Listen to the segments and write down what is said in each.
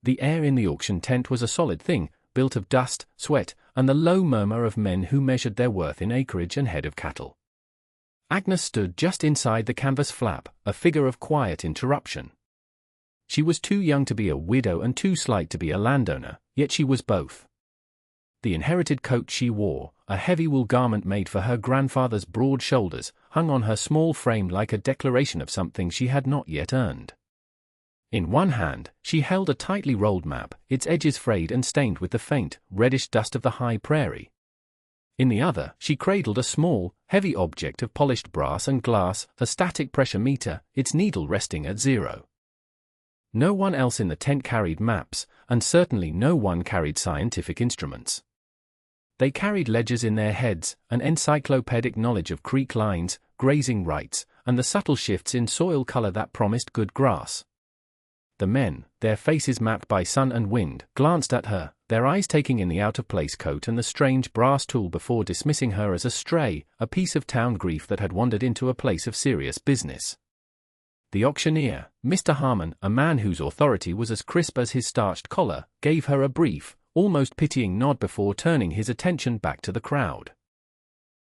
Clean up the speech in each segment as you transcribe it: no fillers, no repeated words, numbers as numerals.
The air in the auction tent was a solid thing, built of dust, sweat, and the low murmur of men who measured their worth in acreage and head of cattle. Agnes stood just inside the canvas flap, a figure of quiet interruption. She was too young to be a widow and too slight to be a landowner, yet she was both. The inherited coat she wore, a heavy wool garment made for her grandfather's broad shoulders, hung on her small frame like a declaration of something she had not yet earned. In one hand, she held a tightly rolled map, its edges frayed and stained with the faint, reddish dust of the high prairie. In the other, she cradled a small, heavy object of polished brass and glass, a static pressure meter, its needle resting at 0. No one else in the tent carried maps, and certainly no one carried scientific instruments. They carried ledgers in their heads, an encyclopedic knowledge of creek lines, grazing rights, and the subtle shifts in soil color that promised good grass. The men, their faces mapped by sun and wind, glanced at her, their eyes taking in the out-of-place coat and the strange brass tool before dismissing her as a stray, a piece of town grief that had wandered into a place of serious business. The auctioneer, Mr. Harmon, a man whose authority was as crisp as his starched collar, gave her a brief, almost pitying nod before turning his attention back to the crowd.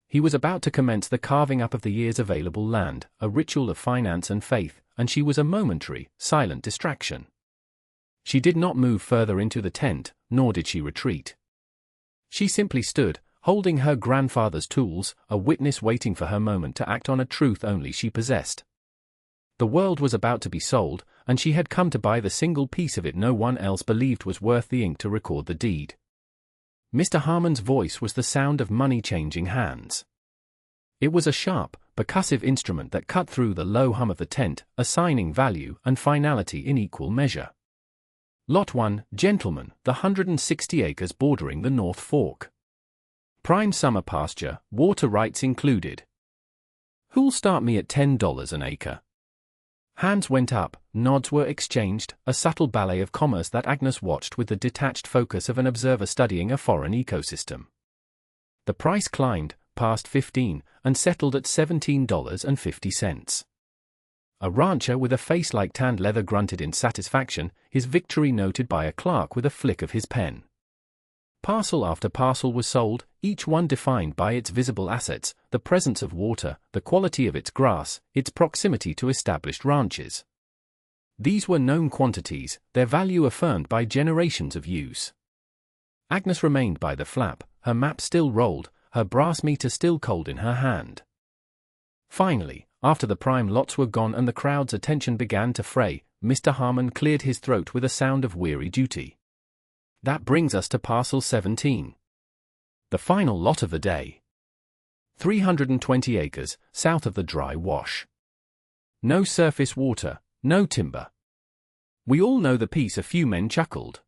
He was about to commence the carving up of the year's available land, a ritual of finance and faith, and she was a momentary, silent distraction. She did not move further into the tent, nor did she retreat. She simply stood, holding her grandfather's tools, a witness waiting for her moment to act on a truth only she possessed. The world was about to be sold, and she had come to buy the single piece of it no one else believed was worth the ink to record the deed. Mr. Harmon's voice was the sound of money changing hands. It was a sharp, percussive instrument that cut through the low hum of the tent, assigning value and finality in equal measure. Lot 1, gentlemen, the 160 acres bordering the North Fork. Prime summer pasture, water rights included. Who'll start me at $10 an acre? Hands went up, nods were exchanged, a subtle ballet of commerce that Agnes watched with the detached focus of an observer studying a foreign ecosystem. The price climbed, past $15, and settled at $17.50. A rancher with a face like tanned leather grunted in satisfaction, his victory noted by a clerk with a flick of his pen. Parcel after parcel was sold, each one defined by its visible assets, the presence of water, the quality of its grass, its proximity to established ranches. These were known quantities, their value affirmed by generations of use. Agnes remained by the flap, her map still rolled, her brass meter still cold in her hand. Finally, after the prime lots were gone and the crowd's attention began to fray, Mr. Harmon cleared his throat with a sound of weary duty. That brings us to parcel 17. The final lot of the day. 320 acres, south of the dry wash. No surface water, no timber. We all know the piece, a few men chuckled.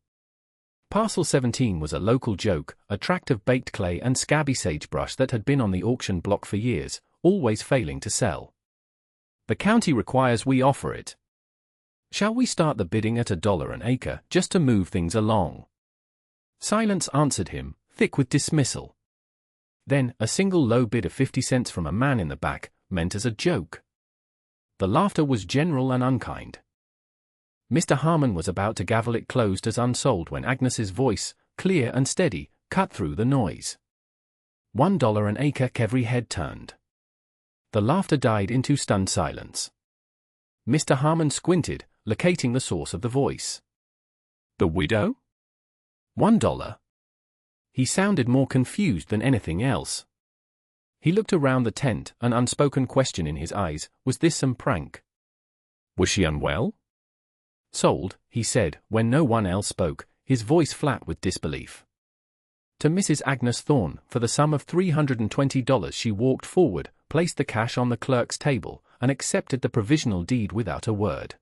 Parcel 17 was a local joke, a tract of baked clay and scabby sagebrush that had been on the auction block for years, always failing to sell. The county requires we offer it. Shall we start the bidding at $1 an acre, just to move things along? Silence answered him, thick with dismissal. Then, a single low bid of 50 cents from a man in the back, meant as a joke. The laughter was general and unkind. Mr. Harmon was about to gavel it closed as unsold when Agnes's voice, clear and steady, cut through the noise. $1 an acre. Every head turned. The laughter died into stunned silence. Mr. Harmon squinted, locating the source of the voice. The widow? $1. He sounded more confused than anything else. He looked around the tent, an unspoken question in his eyes. Was this some prank? Was she unwell? Sold, he said, when no one else spoke, his voice flat with disbelief. To Mrs. Agnes Thorne, for the sum of $320 she walked forward, placed the cash on the clerk's table, and accepted the provisional deed without a word.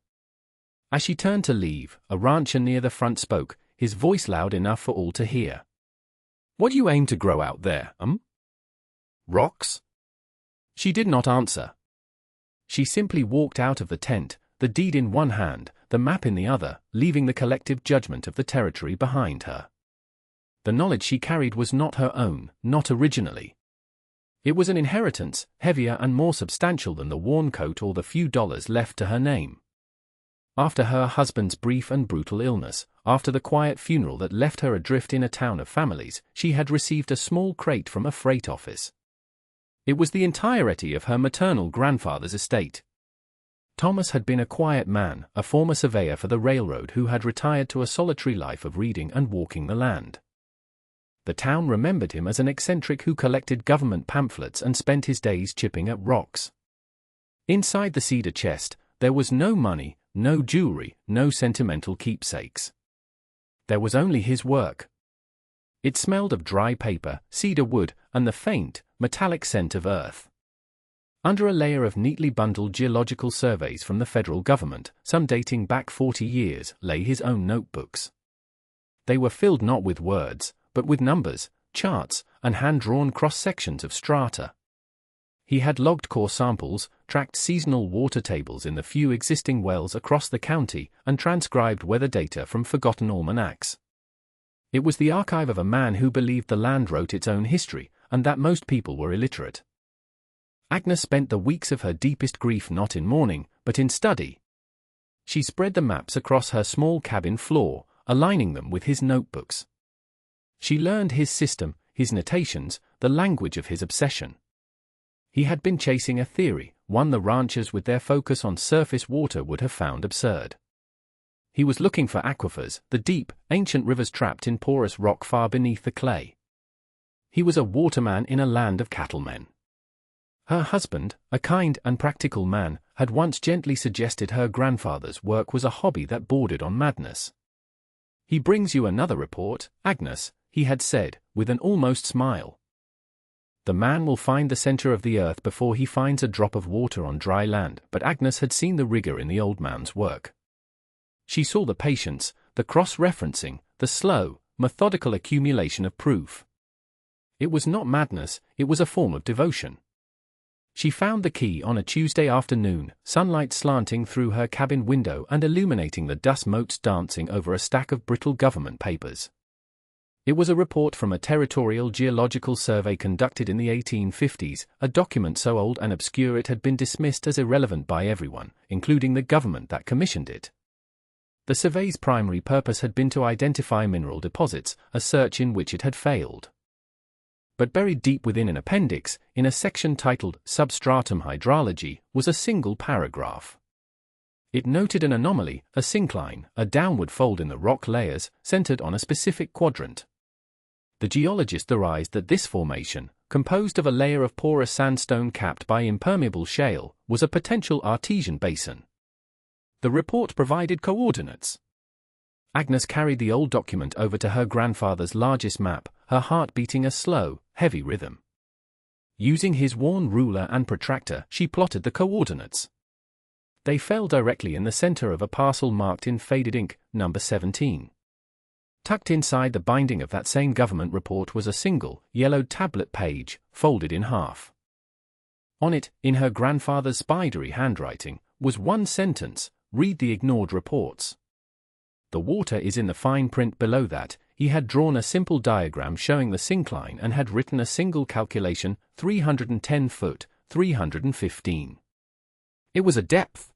As she turned to leave, a rancher near the front spoke, his voice loud enough for all to hear. What do you aim to grow out there, Rocks? She did not answer. She simply walked out of the tent, the deed in one hand, the map in the other, leaving the collective judgment of the territory behind her. The knowledge she carried was not her own, not originally. It was an inheritance, heavier and more substantial than the worn coat or the few dollars left to her name. After her husband's brief and brutal illness, after the quiet funeral that left her adrift in a town of families, she had received a small crate from a freight office. It was the entirety of her maternal grandfather's estate. Thomas had been a quiet man, a former surveyor for the railroad who had retired to a solitary life of reading and walking the land. The town remembered him as an eccentric who collected government pamphlets and spent his days chipping at rocks. Inside the cedar chest, there was no money, no jewelry, no sentimental keepsakes. There was only his work. It smelled of dry paper, cedar wood, and the faint, metallic scent of earth. Under a layer of neatly bundled geological surveys from the federal government, some dating back 40 years, lay his own notebooks. They were filled not with words, but with numbers, charts, and hand-drawn cross-sections of strata. He had logged core samples, tracked seasonal water tables in the few existing wells across the county, and transcribed weather data from forgotten almanacs. It was the archive of a man who believed the land wrote its own history, and that most people were illiterate. Agnes spent the weeks of her deepest grief not in mourning, but in study. She spread the maps across her small cabin floor, aligning them with his notebooks. She learned his system, his notations, the language of his obsession. He had been chasing a theory, one the ranchers with their focus on surface water would have found absurd. He was looking for aquifers, the deep, ancient rivers trapped in porous rock far beneath the clay. He was a waterman in a land of cattlemen. Her husband, a kind and practical man, had once gently suggested her grandfather's work was a hobby that bordered on madness. "He brings you another report, Agnes," he had said, with an almost smile. "The man will find the center of the earth before he finds a drop of water on dry land," but Agnes had seen the rigor in the old man's work. She saw the patience, the cross-referencing, the slow, methodical accumulation of proof. It was not madness, it was a form of devotion. She found the key on a Tuesday afternoon, sunlight slanting through her cabin window and illuminating the dust motes dancing over a stack of brittle government papers. It was a report from a territorial geological survey conducted in the 1850s, a document so old and obscure it had been dismissed as irrelevant by everyone, including the government that commissioned it. The survey's primary purpose had been to identify mineral deposits, a search in which it had failed. But buried deep within an appendix, in a section titled Substratum Hydrology, was a single paragraph. It noted an anomaly, a syncline, a downward fold in the rock layers, centered on a specific quadrant. The geologist theorized that this formation, composed of a layer of porous sandstone capped by impermeable shale, was a potential artesian basin. The report provided coordinates. Agnes carried the old document over to her grandfather's largest map, her heart beating a slow, heavy rhythm. Using his worn ruler and protractor, she plotted the coordinates. They fell directly in the center of a parcel marked in faded ink, number 17. Tucked inside the binding of that same government report was a single, yellowed tablet page, folded in half. On it, in her grandfather's spidery handwriting, was one sentence: "Read the ignored reports." The water is in the fine print below that. He had drawn a simple diagram showing the syncline and had written a single calculation, 310 foot, 315. It was a depth.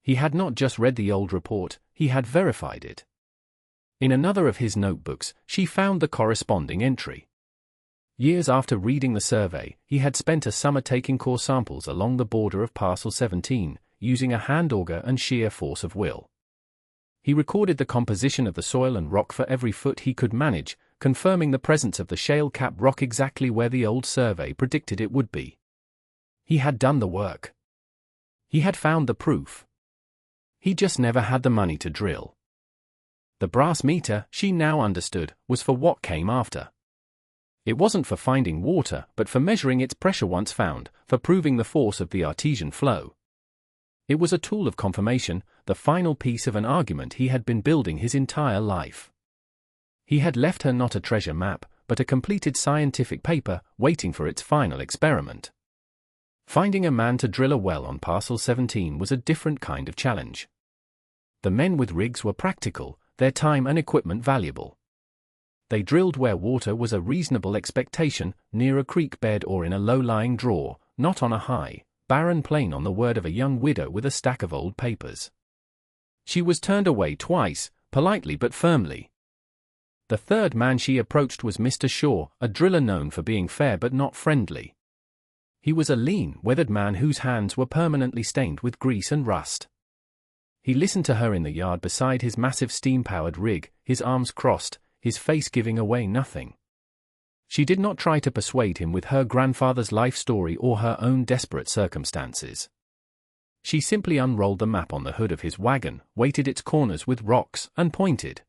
He had not just read the old report, he had verified it. In another of his notebooks, she found the corresponding entry. Years after reading the survey, he had spent a summer taking core samples along the border of Parcel 17, using a hand auger and sheer force of will. He recorded the composition of the soil and rock for every foot he could manage, confirming the presence of the shale-capped rock exactly where the old survey predicted it would be. He had done the work. He had found the proof. He just never had the money to drill. The brass meter, she now understood, was for what came after. It wasn't for finding water, but for measuring its pressure once found, for proving the force of the artesian flow. It was a tool of confirmation, the final piece of an argument he had been building his entire life. He had left her not a treasure map, but a completed scientific paper, waiting for its final experiment. Finding a man to drill a well on Parcel 17 was a different kind of challenge. The men with rigs were practical, their time and equipment valuable. They drilled where water was a reasonable expectation, near a creek bed or in a low-lying draw, not on a high, barren plain on the word of a young widow with a stack of old papers. She was turned away twice, politely but firmly. The third man she approached was Mr. Shaw, a driller known for being fair but not friendly. He was a lean, weathered man whose hands were permanently stained with grease and rust. He listened to her in the yard beside his massive steam-powered rig, his arms crossed, his face giving away nothing. She did not try to persuade him with her grandfather's life story or her own desperate circumstances. She simply unrolled the map on the hood of his wagon, weighted its corners with rocks, and pointed.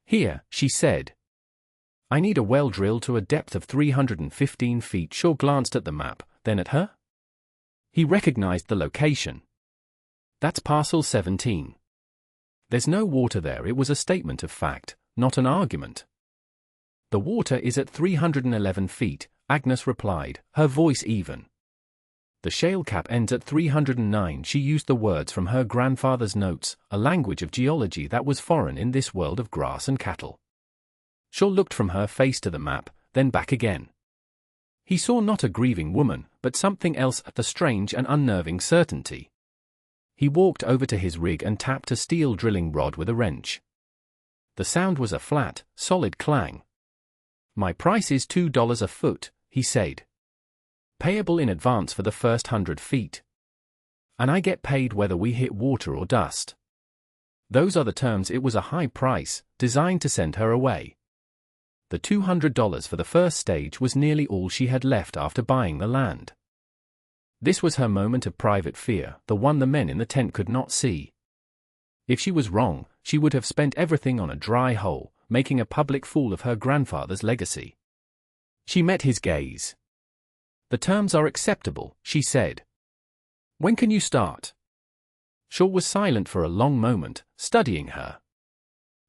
"Here," she said. "I need a well drill to a depth of 315 feet. Shaw glanced at the map, then at her. He recognized the location. "That's parcel 17. There's no water there." It was a statement of fact, not an argument. "The water is at 311 feet, Agnes replied, her voice even. "The shale cap ends at 309. She used the words from her grandfather's notes, a language of geology that was foreign in this world of grass and cattle. Shaw looked from her face to the map, then back again. He saw not a grieving woman, but something else, the strange and unnerving certainty. He walked over to his rig and tapped a steel drilling rod with a wrench. The sound was a flat, solid clang. "My price is $2 a foot," he said. "Payable in advance for the first 100 feet. And I get paid whether we hit water or dust." Those are the terms. It was a high price, designed to send her away. The $200 for the first stage was nearly all she had left after buying the land. This was her moment of private fear, the one the men in the tent could not see. If she was wrong, she would have spent everything on a dry hole, making a public fool of her grandfather's legacy. She met his gaze. "The terms are acceptable," she said. "When can you start?" Shaw was silent for a long moment, studying her.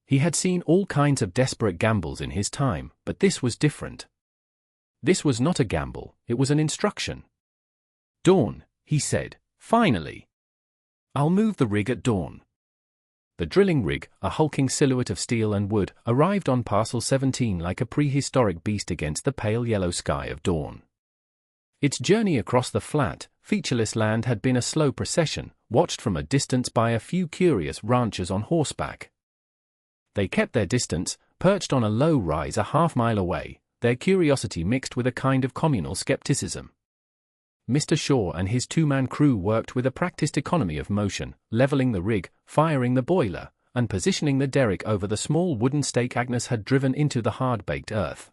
He had seen all kinds of desperate gambles in his time, but this was different. This was not a gamble, it was an instruction. "Dawn," he said, finally. "I'll move the rig at dawn." The drilling rig, a hulking silhouette of steel and wood, arrived on parcel 17 like a prehistoric beast against the pale yellow sky of dawn. Its journey across the flat, featureless land had been a slow procession, watched from a distance by a few curious ranchers on horseback. They kept their distance, perched on a low rise a half-mile away, their curiosity mixed with a kind of communal skepticism. Mr. Shaw and his two-man crew worked with a practiced economy of motion, leveling the rig, firing the boiler, and positioning the derrick over the small wooden stake Agnes had driven into the hard-baked earth.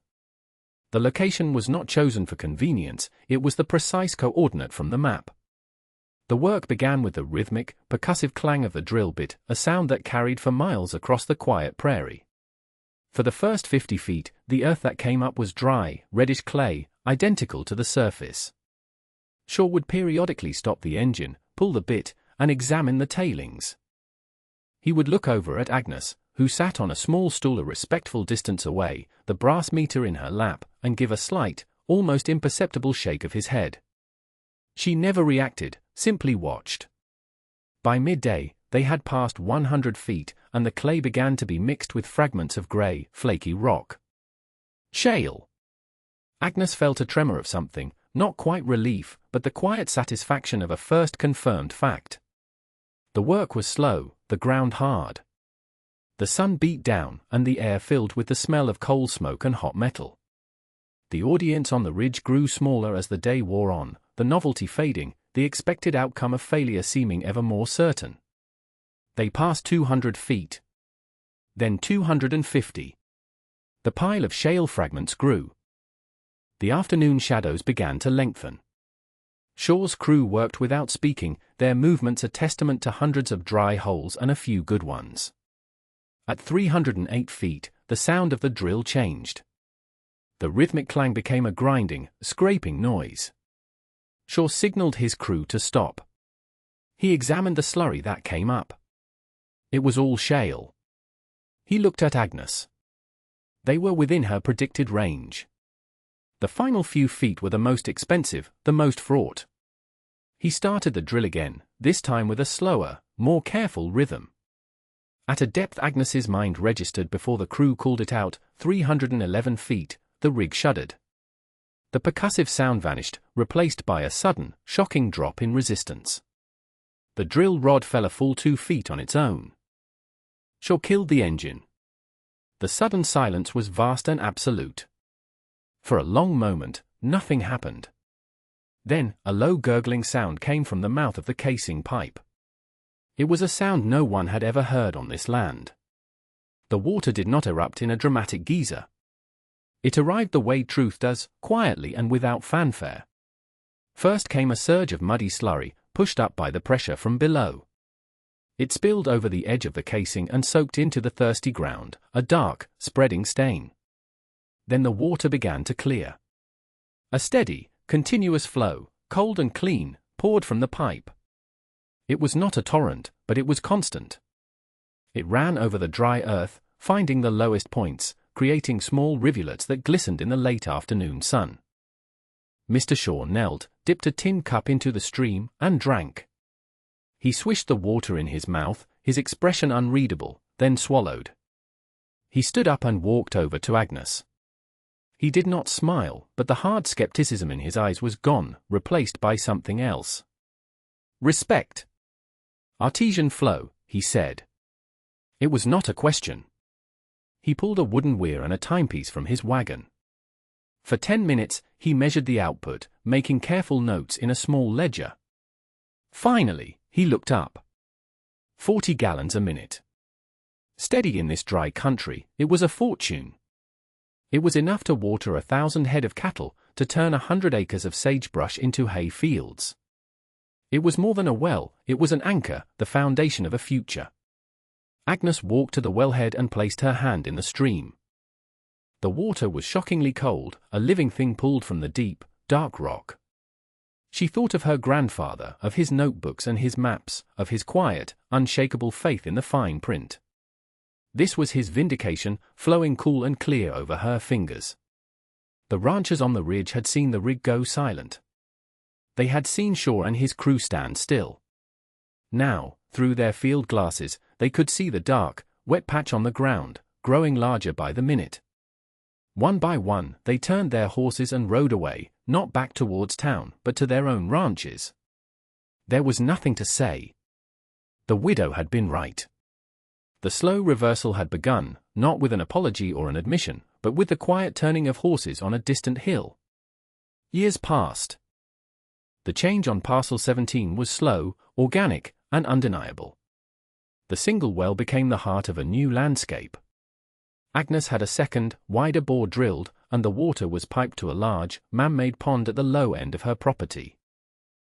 The location was not chosen for convenience, it was the precise coordinate from the map. The work began with the rhythmic, percussive clang of the drill bit, a sound that carried for miles across the quiet prairie. For the first 50 feet, the earth that came up was dry, reddish clay, identical to the surface. Shaw would periodically stop the engine, pull the bit, and examine the tailings. He would look over at Agnes, who sat on a small stool a respectful distance away, the brass meter in her lap, and give a slight, almost imperceptible shake of his head. She never reacted, simply watched. By midday, they had passed 100 feet, and the clay began to be mixed with fragments of grey, flaky rock. Shale! Agnes felt a tremor of something, not quite relief, but the quiet satisfaction of a first confirmed fact. The work was slow, the ground hard. The sun beat down, and the air filled with the smell of coal smoke and hot metal. The audience on the ridge grew smaller as the day wore on, the novelty fading, the expected outcome of failure seeming ever more certain. They passed 200 feet. Then 250. The pile of shale fragments grew. The afternoon shadows began to lengthen. Shaw's crew worked without speaking, their movements a testament to hundreds of dry holes and a few good ones. At 308 feet, the sound of the drill changed. The rhythmic clang became a grinding, scraping noise. Shaw signaled his crew to stop. He examined the slurry that came up. It was all shale. He looked at Agnes. They were within her predicted range. The final few feet were the most expensive, the most fraught. He started the drill again, this time with a slower, more careful rhythm. At a depth Agnes's mind registered before the crew called it out, 311 feet, the rig shuddered. The percussive sound vanished, replaced by a sudden, shocking drop in resistance. The drill rod fell a full 2 feet on its own. Shaw killed the engine. The sudden silence was vast and absolute. For a long moment, nothing happened. Then, a low gurgling sound came from the mouth of the casing pipe. It was a sound no one had ever heard on this land. The water did not erupt in a dramatic geyser. It arrived the way truth does, quietly and without fanfare. First came a surge of muddy slurry, pushed up by the pressure from below. It spilled over the edge of the casing and soaked into the thirsty ground, a dark, spreading stain. Then the water began to clear. A steady, continuous flow, cold and clean, poured from the pipe. It was not a torrent, but it was constant. It ran over the dry earth, finding the lowest points, creating small rivulets that glistened in the late afternoon sun. Mr. Shaw knelt, dipped a tin cup into the stream, and drank. He swished the water in his mouth, his expression unreadable, then swallowed. He stood up and walked over to Agnes. He did not smile, but the hard skepticism in his eyes was gone, replaced by something else. Respect. Artesian flow, he said. It was not a question. He pulled a wooden weir and a timepiece from his wagon. For 10 minutes, he measured the output, making careful notes in a small ledger. Finally, he looked up. 40 gallons a minute. Steady in this dry country, it was a fortune. It was enough to water 1,000 head of cattle, to turn 100 acres of sagebrush into hay fields. It was more than a well, it was an anchor, the foundation of a future. Agnes walked to the wellhead and placed her hand in the stream. The water was shockingly cold, a living thing pulled from the deep, dark rock. She thought of her grandfather, of his notebooks and his maps, of his quiet, unshakable faith in the fine print. This was his vindication, flowing cool and clear over her fingers. The ranchers on the ridge had seen the rig go silent. They had seen Shaw and his crew stand still. Now, through their field glasses, they could see the dark, wet patch on the ground, growing larger by the minute. One by one, they turned their horses and rode away, not back towards town, but to their own ranches. There was nothing to say. The widow had been right. The slow reversal had begun, not with an apology or an admission, but with the quiet turning of horses on a distant hill. Years passed. The change on Parcel 17 was slow, organic, and undeniable. The single well became the heart of a new landscape. Agnes had a second, wider bore drilled, and the water was piped to a large, man-made pond at the low end of her property.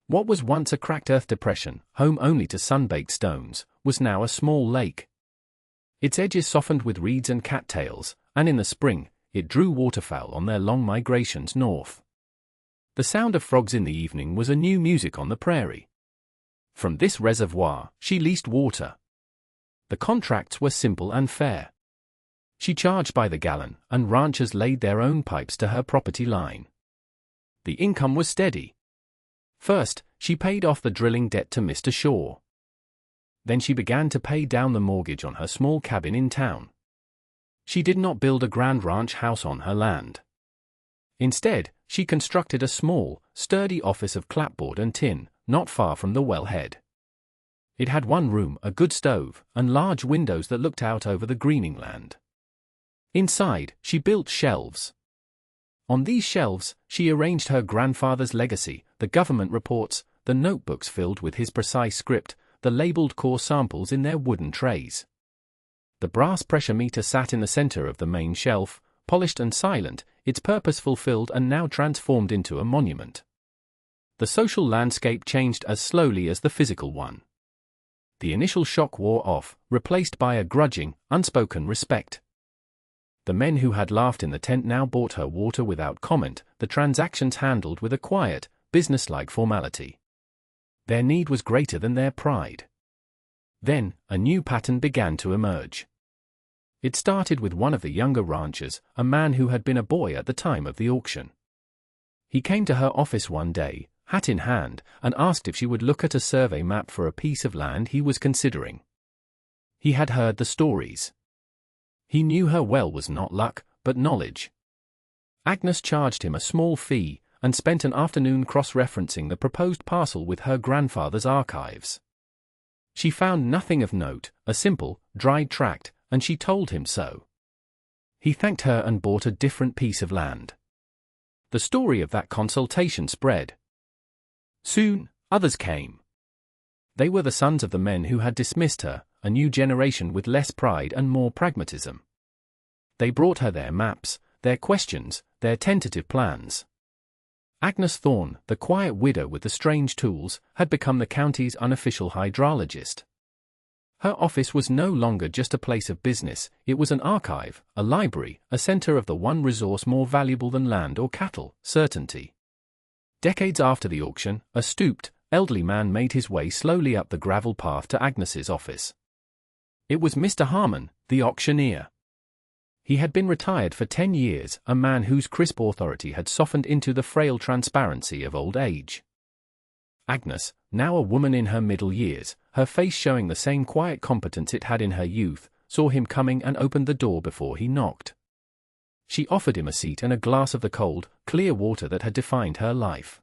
What was once a cracked earth depression, home only to sun-baked stones, was now a small lake. Its edges softened with reeds and cattails, and in the spring, it drew waterfowl on their long migrations north. The sound of frogs in the evening was a new music on the prairie. From this reservoir, she leased water. The contracts were simple and fair. She charged by the gallon, and ranchers laid their own pipes to her property line. The income was steady. First, she paid off the drilling debt to Mr. Shaw. Then she began to pay down the mortgage on her small cabin in town. She did not build a grand ranch house on her land. Instead, she constructed a small, sturdy office of clapboard and tin, not far from the wellhead. It had one room, a good stove, and large windows that looked out over the greening land. Inside, she built shelves. On these shelves, she arranged her grandfather's legacy, the government reports, the notebooks filled with his precise script, the labeled core samples in their wooden trays. The brass pressure meter sat in the center of the main shelf, polished and silent, its purpose fulfilled and now transformed into a monument. The social landscape changed as slowly as the physical one. The initial shock wore off, replaced by a grudging, unspoken respect. The men who had laughed in the tent now bought her water without comment, the transactions handled with a quiet, businesslike formality. Their need was greater than their pride. Then, a new pattern began to emerge. It started with one of the younger ranchers, a man who had been a boy at the time of the auction. He came to her office one day, hat in hand, and asked if she would look at a survey map for a piece of land he was considering. He had heard the stories. He knew her well was not luck, but knowledge. Agnes charged him a small fee, and spent an afternoon cross-referencing the proposed parcel with her grandfather's archives. She found nothing of note, a simple, dried tract, and she told him so. He thanked her and bought a different piece of land. The story of that consultation spread. Soon, others came. They were the sons of the men who had dismissed her, a new generation with less pride and more pragmatism. They brought her their maps, their questions, their tentative plans. Agnes Thorne, the quiet widow with the strange tools, had become the county's unofficial hydrologist. Her office was no longer just a place of business, it was an archive, a library, a center of the one resource more valuable than land or cattle, certainty. Decades after the auction, a stooped, elderly man made his way slowly up the gravel path to Agnes's office. It was Mr. Harmon, the auctioneer. He had been retired for 10 years, a man whose crisp authority had softened into the frail transparency of old age. Agnes, now a woman in her middle years, her face showing the same quiet competence it had in her youth, saw him coming and opened the door before he knocked. She offered him a seat and a glass of the cold, clear water that had defined her life.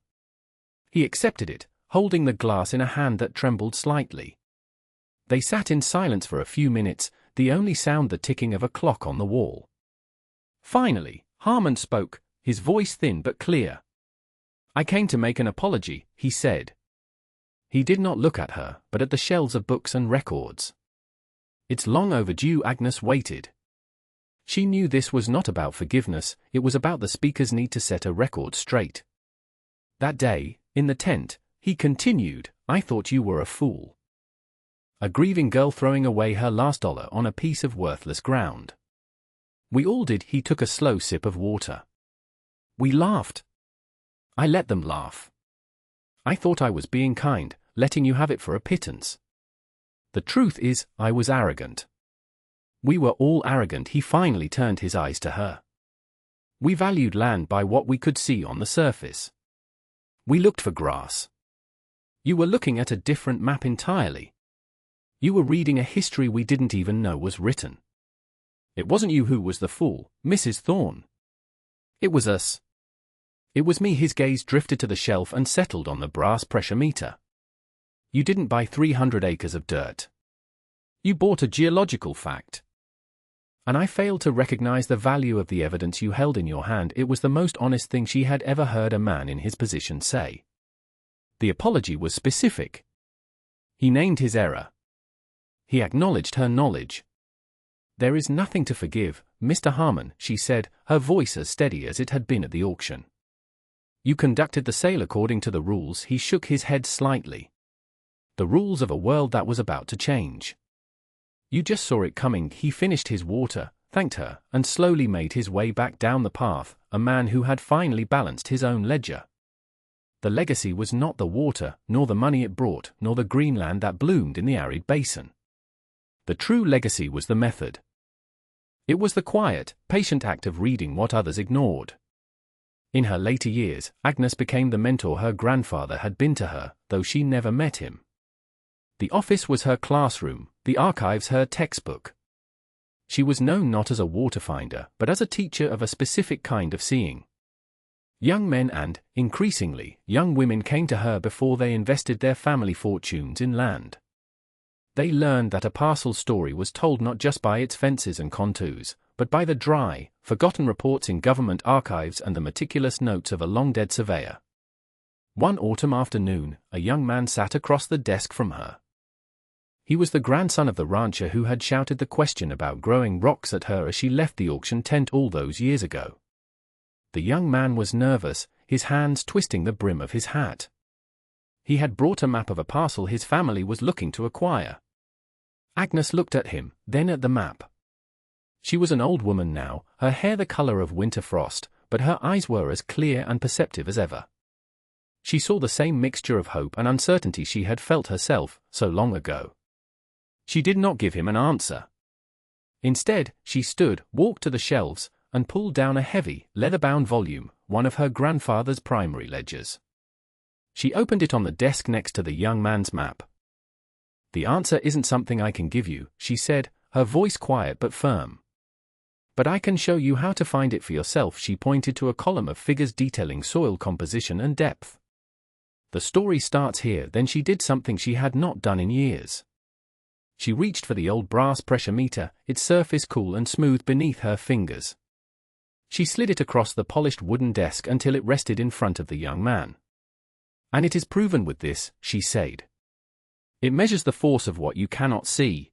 He accepted it, holding the glass in a hand that trembled slightly. They sat in silence for a few minutes, the only sound the ticking of a clock on the wall. Finally, Harmon spoke, his voice thin but clear. "I came to make an apology," he said. He did not look at her, but at the shelves of books and records. "It's long overdue." Agnes waited. She knew this was not about forgiveness, it was about the speaker's need to set a record straight. "That day, in the tent," he continued, "I thought you were a fool. A grieving girl throwing away her last dollar on a piece of worthless ground. We all did." He took a slow sip of water. "We laughed. I let them laugh. I thought I was being kind, letting you have it for a pittance. The truth is, I was arrogant. We were all arrogant." He finally turned his eyes to her. "We valued land by what we could see on the surface. We looked for grass. You were looking at a different map entirely. You were reading a history we didn't even know was written. It wasn't you who was the fool, Mrs. Thorne. It was us. It was me." His gaze drifted to the shelf and settled on the brass pressure meter. "You didn't buy 300 acres of dirt. You bought a geological fact. And I failed to recognize the value of the evidence you held in your hand." It was the most honest thing she had ever heard a man in his position say. The apology was specific. He named his error. He acknowledged her knowledge. "There is nothing to forgive, Mr. Harmon," she said, her voice as steady as it had been at the auction. "You conducted the sale according to the rules." He shook his head slightly. "The rules of a world that was about to change. You just saw it coming." He finished his water, thanked her, and slowly made his way back down the path, a man who had finally balanced his own ledger. The legacy was not the water, nor the money it brought, nor the green land that bloomed in the arid basin. The true legacy was the method. It was the quiet, patient act of reading what others ignored. In her later years, Agnes became the mentor her grandfather had been to her, though she never met him. The office was her classroom, the archives her textbook. She was known not as a water finder, but as a teacher of a specific kind of seeing. Young men and, increasingly, young women came to her before they invested their family fortunes in land. They learned that a parcel story was told not just by its fences and contours, but by the dry, forgotten reports in government archives and the meticulous notes of a long-dead surveyor. One autumn afternoon, a young man sat across the desk from her. He was the grandson of the rancher who had shouted the question about growing rocks at her as she left the auction tent all those years ago. The young man was nervous, his hands twisting the brim of his hat. He had brought a map of a parcel his family was looking to acquire. Agnes looked at him, then at the map. She was an old woman now, her hair the color of winter frost, but her eyes were as clear and perceptive as ever. She saw the same mixture of hope and uncertainty she had felt herself, so long ago. She did not give him an answer. Instead, she stood, walked to the shelves, and pulled down a heavy, leather-bound volume, one of her grandfather's primary ledgers. She opened it on the desk next to the young man's map. "The answer isn't something I can give you," she said, her voice quiet but firm. "But I can show you how to find it for yourself." She pointed to a column of figures detailing soil composition and depth. "The story starts here." Then she did something she had not done in years. She reached for the old brass pressure meter, its surface cool and smooth beneath her fingers. She slid it across the polished wooden desk until it rested in front of the young man. "And it is proven with this," she said. "It measures the force of what you cannot see.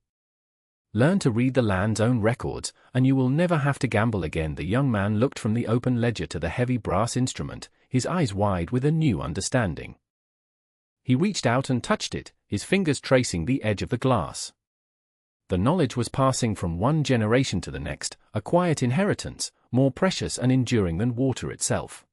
Learn to read the land's own records, and you will never have to gamble again." The young man looked from the open ledger to the heavy brass instrument, his eyes wide with a new understanding. He reached out and touched it, his fingers tracing the edge of the glass. The knowledge was passing from one generation to the next, a quiet inheritance, more precious and enduring than water itself.